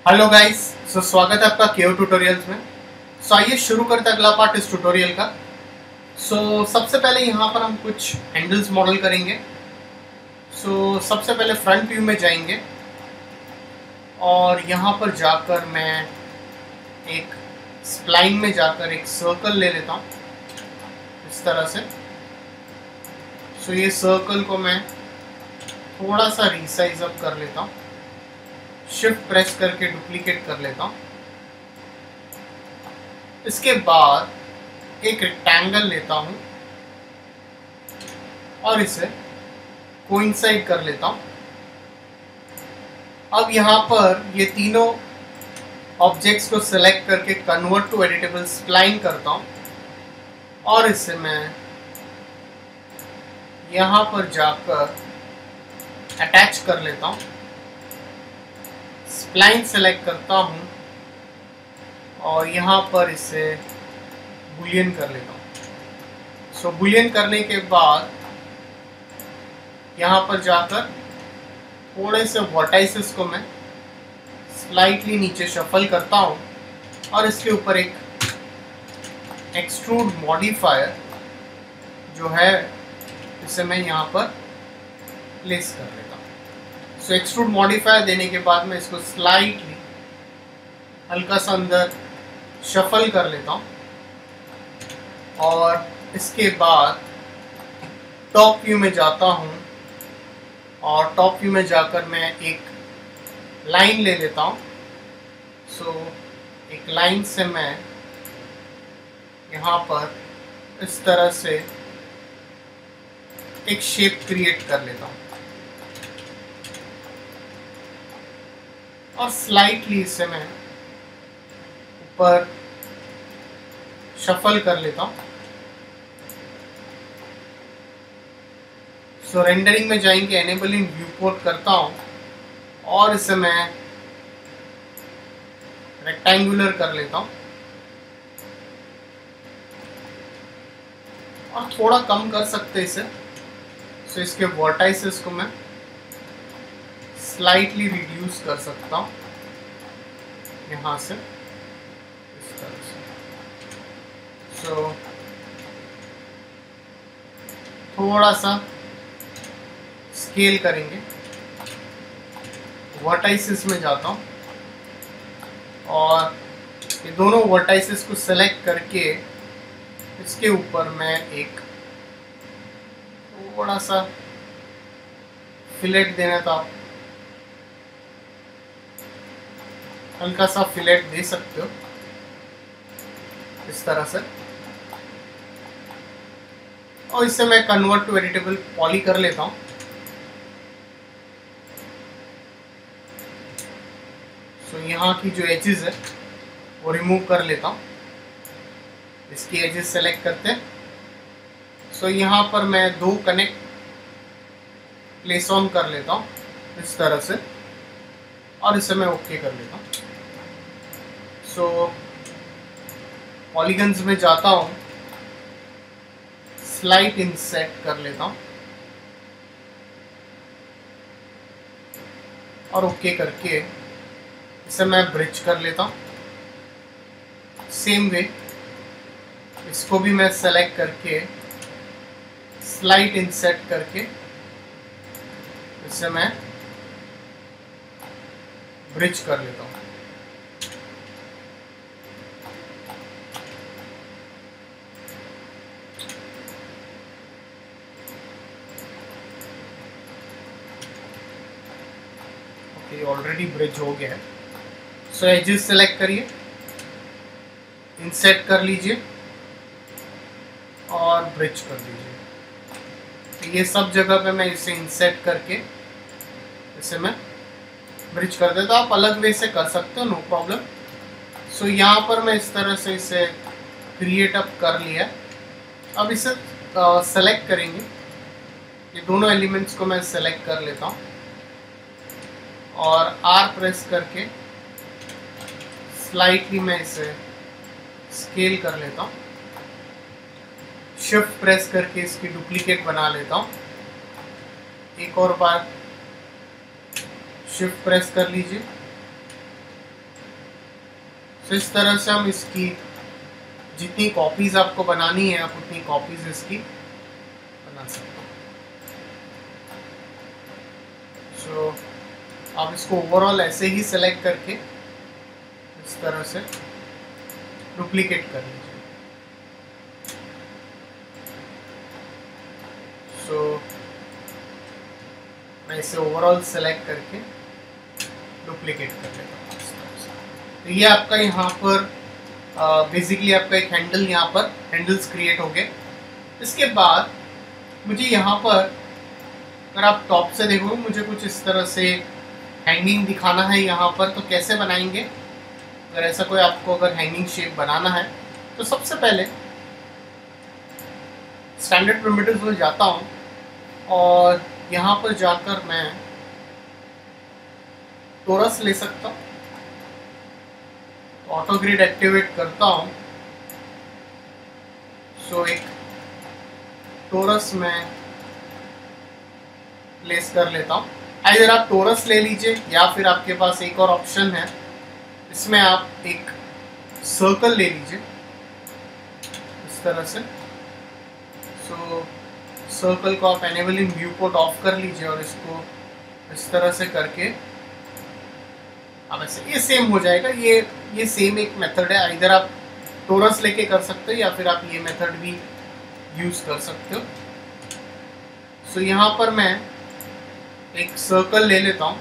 Hello guys. स्वागत है आपका केओ ट्यूटोरियल्स में। आइए शुरू करते हैं अगला पार्ट इस ट्यूटोरियल का। सबसे पहले यहाँ पर हम कुछ हैंडल्स मॉडल करेंगे। सबसे पहले फ्रंट व्यू में जाएंगे और यहाँ पर जाकर मैं एक स्प्लाइन में जाकर एक सर्कल ले लेता हूँ इस तरह से। ये सर्कल को मैं थोड़ा सा रिसाइज अप कर लेता हूँ, शिफ्ट प्रेस करके डुप्लीकेट कर लेता हूँ। इसके बाद एक रेक्टेंगल लेता हूँ और इसे कोइंसाइड कर लेता हूँ। अब यहाँ पर ये तीनों ऑब्जेक्ट्स को सिलेक्ट करके कन्वर्ट टू एडिटेबल स्प्लाइन करता हूँ और इसे मैं यहाँ पर जाकर अटैच कर लेता हूँ। स्प्लाइन सेलेक्ट करता हूँ और यहाँ पर इसे बुलियन कर लेता हूँ। बुलियन करने के बाद यहाँ पर जाकर थोड़े से वर्टाइसेस को मैं स्लाइटली नीचे शफल करता हूँ और इसके ऊपर एक एक्सट्रूड मॉडिफायर जो है इसे मैं यहाँ पर प्लेस कर लेता हूँ। एक्सट्रूड मॉडिफायर देने के बाद मैं इसको स्लाइटली हल्का सा अंदर शफल कर लेता हूँ और इसके बाद टॉप व्यू में जाता हूँ और टॉप व्यू में जाकर मैं एक लाइन ले लेता हूँ। एक लाइन से मैं यहाँ पर इस तरह से एक शेप क्रिएट कर लेता हूँ और स्लाइटली इसे मैं ऊपर शफल कर लेता हूँ। रेंडरिंग में जाएंगे, एनेबलिंग व्यू पोर्ट करता हूँ और इसे मैं रेक्टेंगुलर कर लेता हूँ और थोड़ा कम कर सकते इसे। इसके वर्टाइसेस को मैं स्लाइटली रिड्यूस कर सकता हूँ यहाँ से इस तरह से। थोड़ा सा स्केल करेंगे, वर्टाइसेस में जाता हूँ और ये दोनों वर्टाइसेस को सेलेक्ट करके इसके ऊपर मैं एक थोड़ा सा फिलेट देना था, हल्का सा फिलेट दे सकते हो इस तरह से और इसे मैं कन्वर्ट टू एडिटेबल पॉली कर लेता हूँ। यहाँ की जो एजेस है वो रिमूव कर लेता हूँ। इसकी एजेस सेलेक्ट करते हैं। यहाँ पर मैं दो कनेक्ट प्लेस ऑन कर लेता हूँ इस तरह से और इसे मैं ओके कर लेता हूँ। पॉलीगन्स में जाता हूँ, स्लाइट इंसेट कर लेता हूँ और ओके करके इसे मैं ब्रिज कर लेता हूँ। सेम वे इसको भी मैं सेलेक्ट करके स्लाइट इंसेट करके इसे मैं ब्रिज कर लेता हूँ। ऑलरेडी ब्रिज हो गया है। एजेस सेलेक्ट करिए, इंसेट कर लीजिए और ब्रिज कर लीजिए। ये सब जगह पे मैं इसे इंसेट करके इसे मैं ब्रिज कर देता हूँ। आप अलग वे से कर सकते हो, नो प्रॉब्लम। यहाँ पर मैं इस तरह से इसे क्रिएट अप कर लिया। अब इसे सेलेक्ट करेंगे, ये दोनों एलिमेंट्स को मैं सेलेक्ट कर लेता हूँ और R प्रेस करके स्लाइटली मैं इसे स्केल कर लेता हूँ। शिफ्ट प्रेस करके इसकी डुप्लीकेट बना लेता हूँ। एक और बार शिफ्ट प्रेस कर लीजिए तो इस तरह से हम इसकी जितनी कॉपीज़ आपको बनानी है आप उतनी कॉपीज़ इसकी बना सकते हो। सो आप इसको ओवरऑल ऐसे ही सेलेक्ट करके इस तरह से डुप्लीकेट कर लीजिए। सो मैं इसे ओवरऑल सेलेक्ट करके डुप्लीकेट कर लेता हूँ इस तरह से। तो ये आपका यहाँ पर बेसिकली आपका एक हैंडल, यहाँ पर हैंडल्स क्रिएट हो गए। इसके बाद मुझे यहाँ पर अगर आप टॉप से देखोगे मुझे कुछ इस तरह से हैंगिंग दिखाना है यहाँ पर। तो कैसे बनाएंगे, अगर ऐसा कोई आपको अगर हैंगिंग शेप बनाना है तो सबसे पहले स्टैंडर्ड प्रिमिटिव्स में जाता हूँ और यहाँ पर जाकर मैं टोरस ले सकता हूँ। ऑटो ग्रिड एक्टिवेट करता हूँ। सो एक टोरस में प्लेस कर लेता हूँ। आइदर आप टोरस ले लीजिए या फिर आपके पास एक और ऑप्शन है, इसमें आप एक सर्कल ले लीजिए इस तरह से। सो सर्कल को आप enable in view port of कर लीजिए और इसको इस तरह से करके अब ऐसे ये सेम हो जाएगा। ये सेम एक मेथड है, इधर आप टोरस लेके कर सकते हो या फिर आप ये मेथड भी यूज़ कर सकते हो। सो यहाँ पर मैं एक सर्कल ले लेता हूँ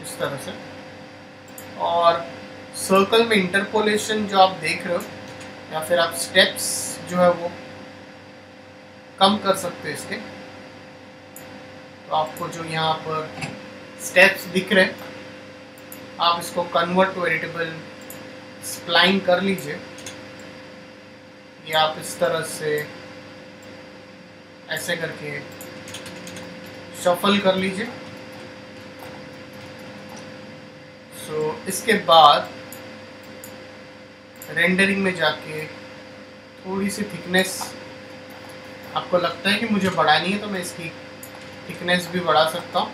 इस तरह से, और सर्कल में इंटरपोलेशन जो आप देख रहे हो या फिर आप स्टेप्स जो है वो कम कर सकते हो इसके। तो आपको जो यहाँ पर स्टेप्स दिख रहे हैं आप इसको कन्वर्ट टू एडिटेबल स्प्लाइन कर लीजिए, या आप इस तरह से ऐसे करके शफल कर लीजिए। सो इसके बाद रेंडरिंग में जाके थोड़ी सी थिकनेस आपको लगता है कि मुझे बढ़ानी है तो मैं इसकी थिकनेस भी बढ़ा सकता हूँ।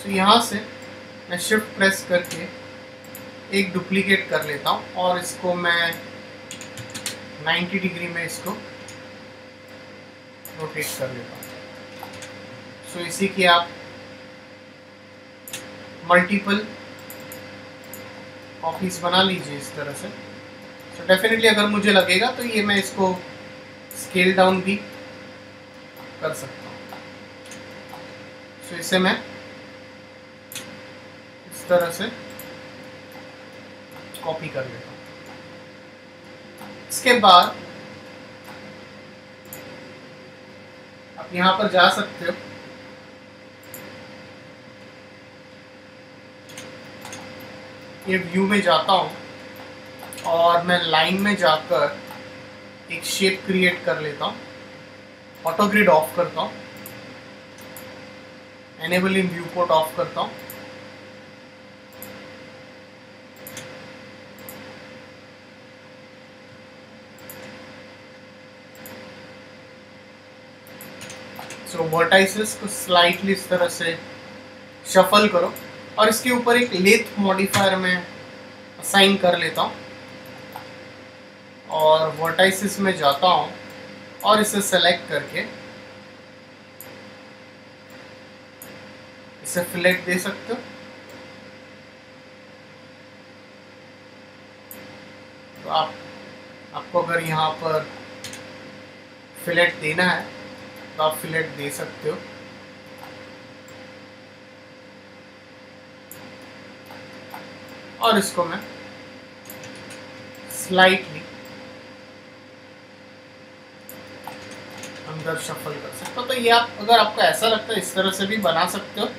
सो यहाँ से मैं शिफ्ट प्रेस करके एक डुप्लीकेट कर लेता हूँ और इसको मैं 90 डिग्री में इसको रोटेट कर लेता हूँ। सो इसी की आप मल्टीपल कॉपीज बना लीजिए इस तरह से। सो डेफिनेटली अगर मुझे लगेगा तो ये मैं इसको स्केल डाउन भी कर सकता हूँ। सो इसे मैं इस तरह से कॉपी कर लेता हूँ। इसके बाद आप यहाँ पर जा सकते हो, ये व्यू में जाता हूँ और मैं लाइन में जाकर एक शेप क्रिएट कर लेता हूँ। ऑटो ग्रिड ऑफ करता हूँ, enable in view port of करता हूँ। सो वर्टाइसेस को स्लाइटली इस तरह से शफल करो और इसके ऊपर एक लेथ मॉडिफायर में असाइन कर लेता हूँ और वर्टाइसेस में जाता हूँ और इसे सेलेक्ट करके इसे फिलेट दे सकते हो। तो आपको अगर यहाँ पर फिलेट देना है तो आप फिलेट दे सकते हो। और इसको मैं स्लाइटली अंदर शफल कर सकता हूँ। तो ये आप अगर आपको ऐसा लगता है इस तरह से भी बना सकते हो।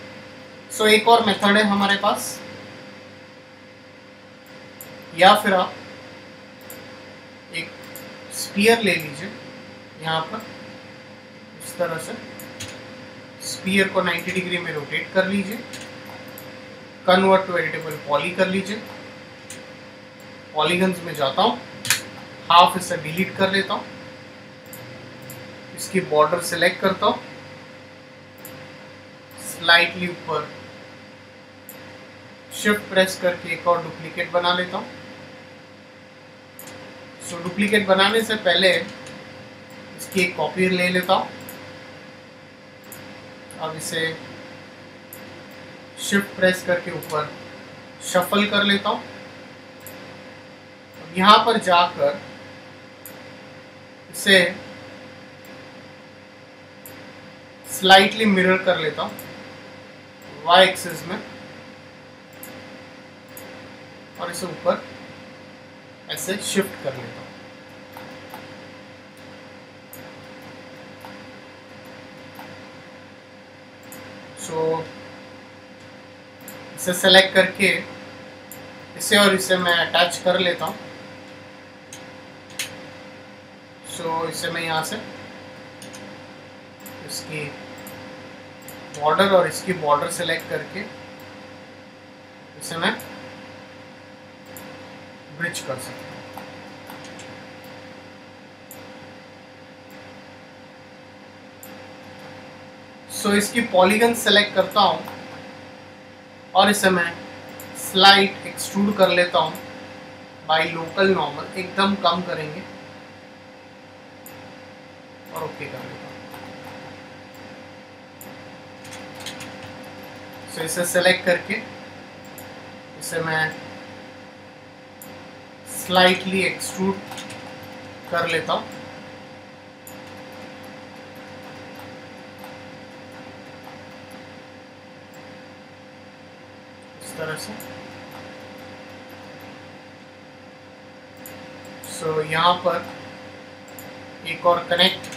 सो एक और मेथड है हमारे पास, या फिर आप एक स्पीयर ले लीजिए यहाँ पर इस तरह से, स्पीयर को 90 डिग्री में रोटेट कर लीजिए, कन्वर्ट टू एडिटेबल पॉली कर लीजिए। पॉलीगन्स में जाता हूँ, हाफ इसे डिलीट कर लेता हूँ, इसकी बॉर्डर सेलेक्ट करता हूँ, स्लाइटली ऊपर शिफ्ट प्रेस करके एक और डुप्लीकेट बना लेता हूँ। सो डुप्लीकेट बनाने से पहले इसकी एक कॉपी ले लेता हूँ। अब इसे शिफ्ट प्रेस करके ऊपर शफल कर लेता हूँ। अब यहाँ पर जाकर इसे स्लाइटली मिरर कर लेता हूँ वाई एक्सिस में, और इसे ऊपर ऐसे शिफ्ट कर लेता हूँ। सो इसे सेलेक्ट करके इसे और इसे मैं अटैच कर लेता हूँ। सो इसे मैं यहाँ से इसकी बॉर्डर और इसकी बॉर्डर सेलेक्ट करके इसे मैं ब्रिज कर सकता हूँ। सो इसकी पॉलीगन सेलेक्ट करता हूँ और इसे मैं स्लाइड एक्सट्रूड कर लेता हूँ बाय लोकल नॉर्मल, एकदम कम करेंगे और ओके कर लेता हूँ। सो इसे सेलेक्ट करके इसे मैं स्लाइटली एक्सट्रूड कर लेता हूँ। इस तरह से। सो यहाँ पर एक और कनेक्ट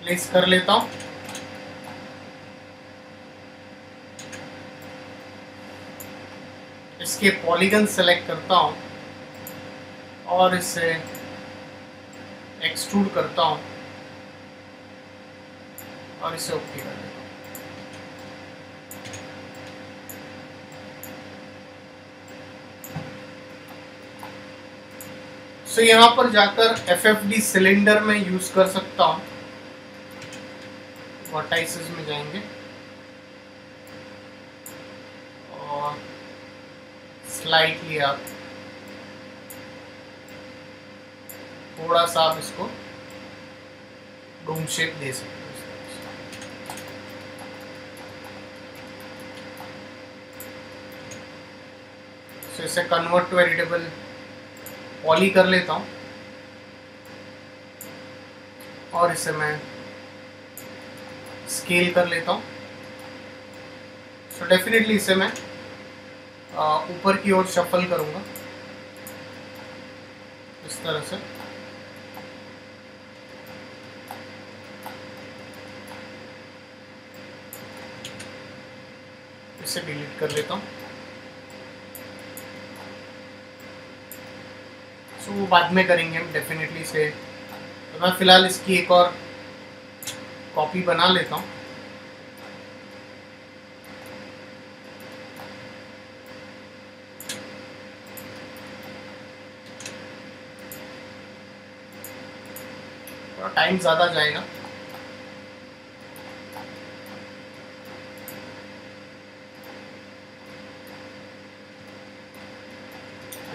प्लेस कर लेता हूँ। इसके पॉलीगन सेलेक्ट करता हूँ और इसे एक्सट्रूड करता हूँ और इसे ओके कर देता हूँ। सो यहाँ पर जाकर FFD सिलेंडर में यूज कर सकता हूँ। वर्टाइसेस में जाएंगे और स्लाइटली आप थोड़ा सा आप इसको डोम शेप दे सकते हो। सो इसे कन्वर्ट टू एडिटेबल पॉली कर लेता हूँ और इसे मैं स्केल कर लेता हूँ। सो डेफिनेटली इसे मैं ऊपर की ओर शफल करूँगा इस तरह से। इसे डिलीट कर लेता हूँ। सो वो बाद में करेंगे हम डेफिनेटली से। तो मैं फ़िलहाल इसकी एक और कॉपी बना लेता हूँ। थोड़ा टाइम ज़्यादा जाएगा।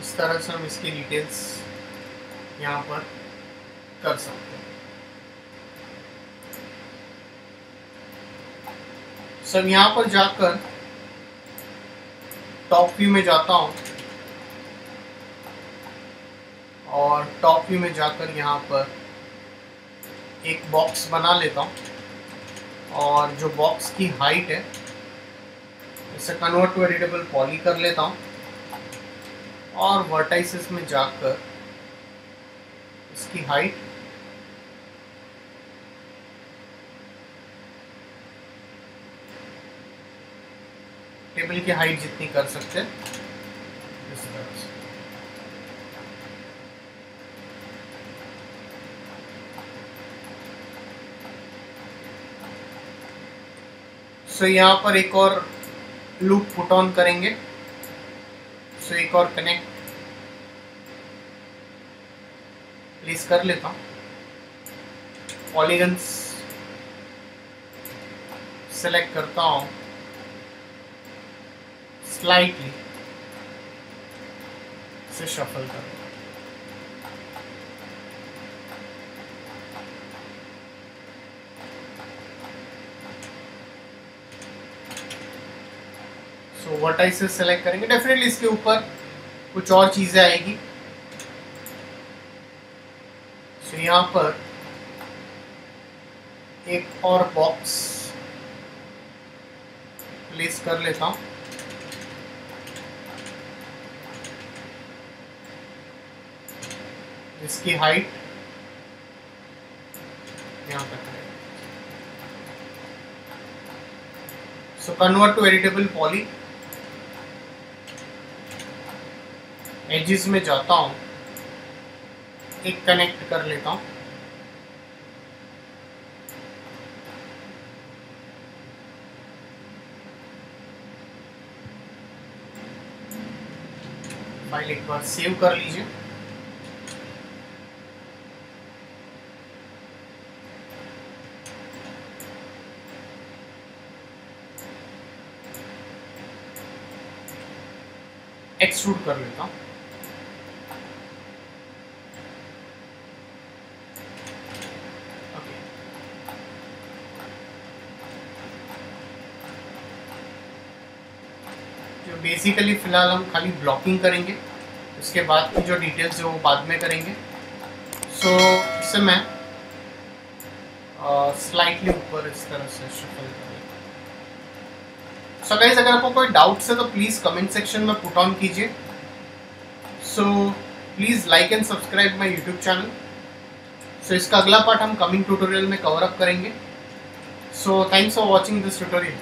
इस तरह से हम इसकी डिटेल्स यहाँ पर कर सकते हैं। सब यहाँ पर जाकर टॉप व्यू में जाता हूँ और टॉप व्यू में जाकर यहाँ पर एक बॉक्स बना लेता हूँ और जो बॉक्स की हाइट है इसे कन्वर्ट टू एडिटेबल पॉली कर लेता हूँ और वर्टाइसेस में जाकर इसकी हाइट टेबल की हाइट जितनी कर सकते हैं इस तरह से। सो यहाँ पर एक और लूप पुट ऑन करेंगे। सो एक और कनेक्ट प्लेस कर लेता हूँ। पॉलीगन्स सेलेक्ट करता हूँ, स्लाइटली से शफल करूँ। सो वर्टाइसेस सेलेक्ट करेंगे, डेफिनेटली इसके ऊपर कुछ और चीजें आएगी। सो यहाँ पर एक और बॉक्स प्लेस कर लेता हूँ। इसकी हाइट यहाँ तक है। So convert to editable poly, edges में जाता हूँ, एक कनेक्ट कर लेता हूँ। फाइल एक बार सेव कर लीजिए। एक्सट्रूड कर लेता हूँ। बेसिकली फिलहाल हम खाली ब्लॉकिंग करेंगे, उसके बाद की जो डिटेल्स है वो बाद में करेंगे। सो इसे मैं स्लाइटली ऊपर इस तरह से शफल करेंगे। सो गाइस, अगर आपको कोई डाउट्स है तो प्लीज़ कमेंट सेक्शन में पुट ऑन कीजिए। So please like and subscribe my YouTube channel. So इसका अगला पार्ट हम कमिंग ट्यूटोरियल में कवर अप करेंगे। So thanks for watching this tutorial.